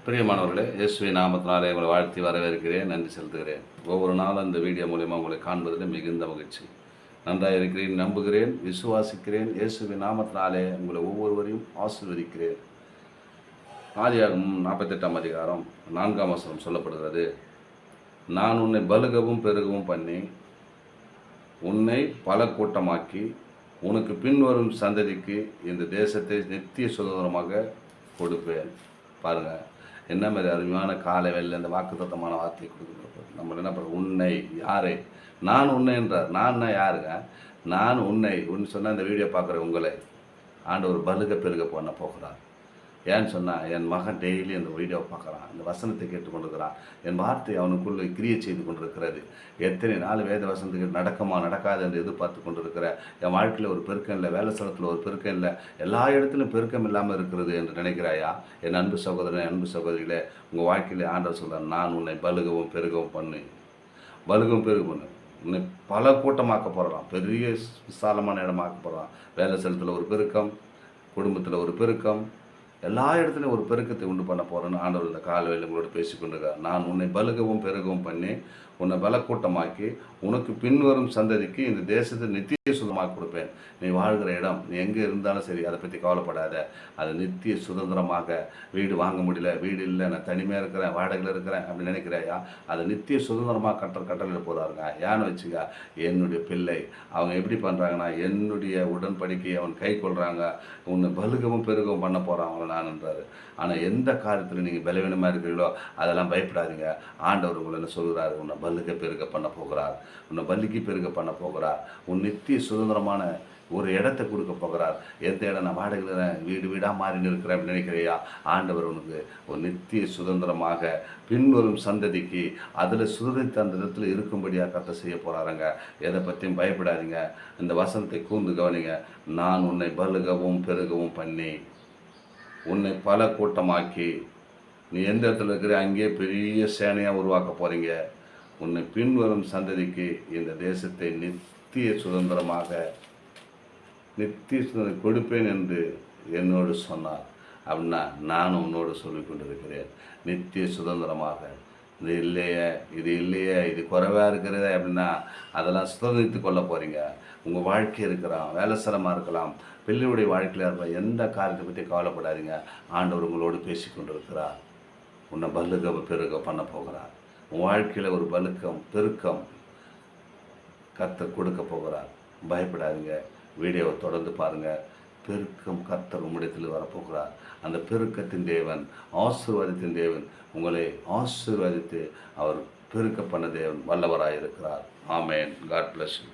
பிரியமானவர்களே, இயேசுவின் நாமத்தினாலே உங்களை வாழ்த்தி வரவேற்கிறேன், நன்றி செலுத்துகிறேன். ஒவ்வொரு நாளும் இந்த வீடியோ மூலிமா உங்களை காண்பதில் மிகுந்த மகிழ்ச்சி. நன்றாக இருக்கிறேன், நம்புகிறேன், விசுவாசிக்கிறேன். இயேசுவின் நாமத்தினாலே உங்களை ஒவ்வொருவரையும் ஆசீர்வதிக்கிறேன். ஆதியாகமம் 48ஆம் அதிகாரம் 4ஆம் வசனம் சொல்லப்படுகிறது. நான் உன்னை பலுகவும் பெருகவும் பண்ணி உன்னை பல கூட்டமாக்கி உனக்கு பின்வரும் சந்ததிக்கு இந்த தேசத்தை நித்திய சுதந்திரமாக கொடுப்பேன். பாருங்கள், என்ன மாதிரி அருமையான காலை வேலையில் இந்த வாக்குத்தத்தமான வார்த்தையை கொடுக்குறோம். நம்ம என்ன பண்ணுறோம்? உன்னை யாரே நான் உன்னை என்றார். நான்னா யாருங்க? நான் உன்னை சொன்னால் இந்த வீடியோ பார்க்குற உங்களை ஆண்டவர் பலுக பெருக பண்ண போகிறார். ஏன்னு சொன்னால், என் மகன் டெய்லி அந்த வீடியோவை பார்க்குறான், இந்த வசனத்தை கேட்டுக்கொண்டிருக்கிறான். என் வார்த்தை அவனுக்குள்ளே கிரியை செய்து கொண்டிருக்கிறது. எத்தனை நாள் வேத வசனத்துக்கு நடக்குமா நடக்காது என்று எதிர்பார்த்து கொண்டிருக்கிற என் வாழ்க்கையில் ஒரு பெருக்கம் இல்லை, வேலை ஸ்தலத்தில் ஒரு பெருக்கம் இல்லை, எல்லா இடத்துலையும் பெருக்கம் இல்லாமல் இருக்கிறது என்று நினைக்கிறாயா? என் அன்பு சகோதரன், அன்பு சகோதரிகளே, உங்கள் வாழ்க்கையிலே ஆண்டவர் சொல்கிறார், நான் உன்னை பலுகவும் பெருகவும் பண்ணு. பலுகவும் பெருகும் பண்ணு. உன்னை பல கூட்டமாக்க போகிறான், பெரிய விசாலமான இடமாக்க போகிறான். வேலை ஸ்தலத்தில் ஒரு பெருக்கம், குடும்பத்தில் ஒரு பெருக்கம், எல்லா இடத்துலையும் ஒரு பெருக்கத்தை உண்டு பண்ண போகிறேன்னு ஆண்டவர் இந்த காலவேளையில் உங்களோட பேசிக்கொண்டிருக்கார். நான் உன்னை பலுகவும் பெருகவும் பண்ணி உன்னை பலக்கூட்டமாக்கி உனக்கு பின்வரும் சந்ததிக்கு இந்த தேசத்தை நித்திய சுதந்திரமாக கொடுப்பேன். நீ வாழ்கிற இடம், நீ எங்கே இருந்தாலும் சரி, அதை பற்றி கவலைப்படாத. அது நித்திய சுதந்திரமாக. வீடு வாங்க முடியல, வீடு இல்லை, நான் தனிமையாக இருக்கிறேன், வாடகையில் இருக்கிறேன் அப்படின்னு நினைக்கிறாயா? அதை நித்திய சுதந்திரமாக கட்டளையில் போகிறாருங்க. ஏன்னு வச்சுக்க, என்னுடைய பிள்ளை அவங்க எப்படி பண்ணுறாங்கன்னா, என்னுடைய உடன்படிக்கை அவன் கை கொள்கிறாங்க. உன்னை பலுகவும் பெருகவும் பண்ண போகிறாங்க நான்ன்றாரு. ஆனால் எந்த காரியத்தில் நீங்கள் பலவீனமாக இருக்கிறீங்களோ அதெல்லாம் பயப்படாதீங்க. ஆண்டவர் உங்களை என்ன சொல்கிறார்? உன்னை பலுக பெருக பண்ண போகிறார், உன்னை பலுக்கி பெருக பண்ண போகிறார். உன் நித்திய சுதந்திரமான ஒரு இடத்தை கொடுக்க போகிறார். எந்த இடம்? நான் வாடகையில் வீடு வீடாக மாறி இருக்கிறேன் அப்படின்னு நினைக்கிறையா? ஆண்டவர் உனக்கு ஒரு நித்திய சுதந்திரமாக பின்வரும் சந்ததிக்கு அதில் சுதந்திர அந்த இடத்துல இருக்கும்படியாக கத்த செய்ய போகிறாருங்க. எதை பற்றியும் பயப்படாதீங்க. இந்த வசனத்தை கூர்ந்து கவனிங்க. நான் உன்னை பலுகவும் பெருகவும் பண்ணி உன்னை பல கூட்டமாக்கி, நீ எந்த இடத்துல இருக்கிற அங்கேயே பெரிய சேனையாக உருவாக்க போகிறீங்க. உன்னை பின்வரும் சந்ததிக்கு இந்த தேசத்தை நித்திய சுதந்திரமாக நித்திய சுதந்திரம் கொடுப்பேன் என்று என்னோடு சொன்னார். அப்படின்னா நானும் உன்னோடு சொல்லி கொண்டிருக்கிறேன், நித்திய சுதந்திரமாக. இது இல்லையே, இது இல்லையே, இது குறைவாக இருக்கிறதே அப்படின்னா அதெல்லாம் சுதந்திரித்து கொள்ள போகிறீங்க. உங்கள் வாழ்க்கை இருக்கலாம், வேலை ஸ்தலமாக இருக்கலாம், பிள்ளையுடைய வாழ்க்கையில் இருக்கலாம், எந்த காரியத்தை பற்றி கவலைப்படாதீங்க. ஆண்டவர் உங்களோடு பேசி கொண்டிருக்கிறார். உன்னை பலுக பெருக பண்ண போகிறார். உன் வாழ்க்கையில் ஒரு பெருக்கம் கர்த்தர் கொடுக்க போகிறார். பயப்படாதீங்க. வீடியோவை தொடர்ந்து பாருங்கள். பெருக்கம் கர்த்தர் உம்மிடத்தில் வரப்போகிறார். அந்த பெருக்கத்தின் தேவன், ஆசீர்வாதத்தின் தேவன் உங்களை ஆசீர்வதித்து அவர் பெருக்க பண்ண தேவன் வல்லவராக இருக்கிறார். ஆமேன். God bless you.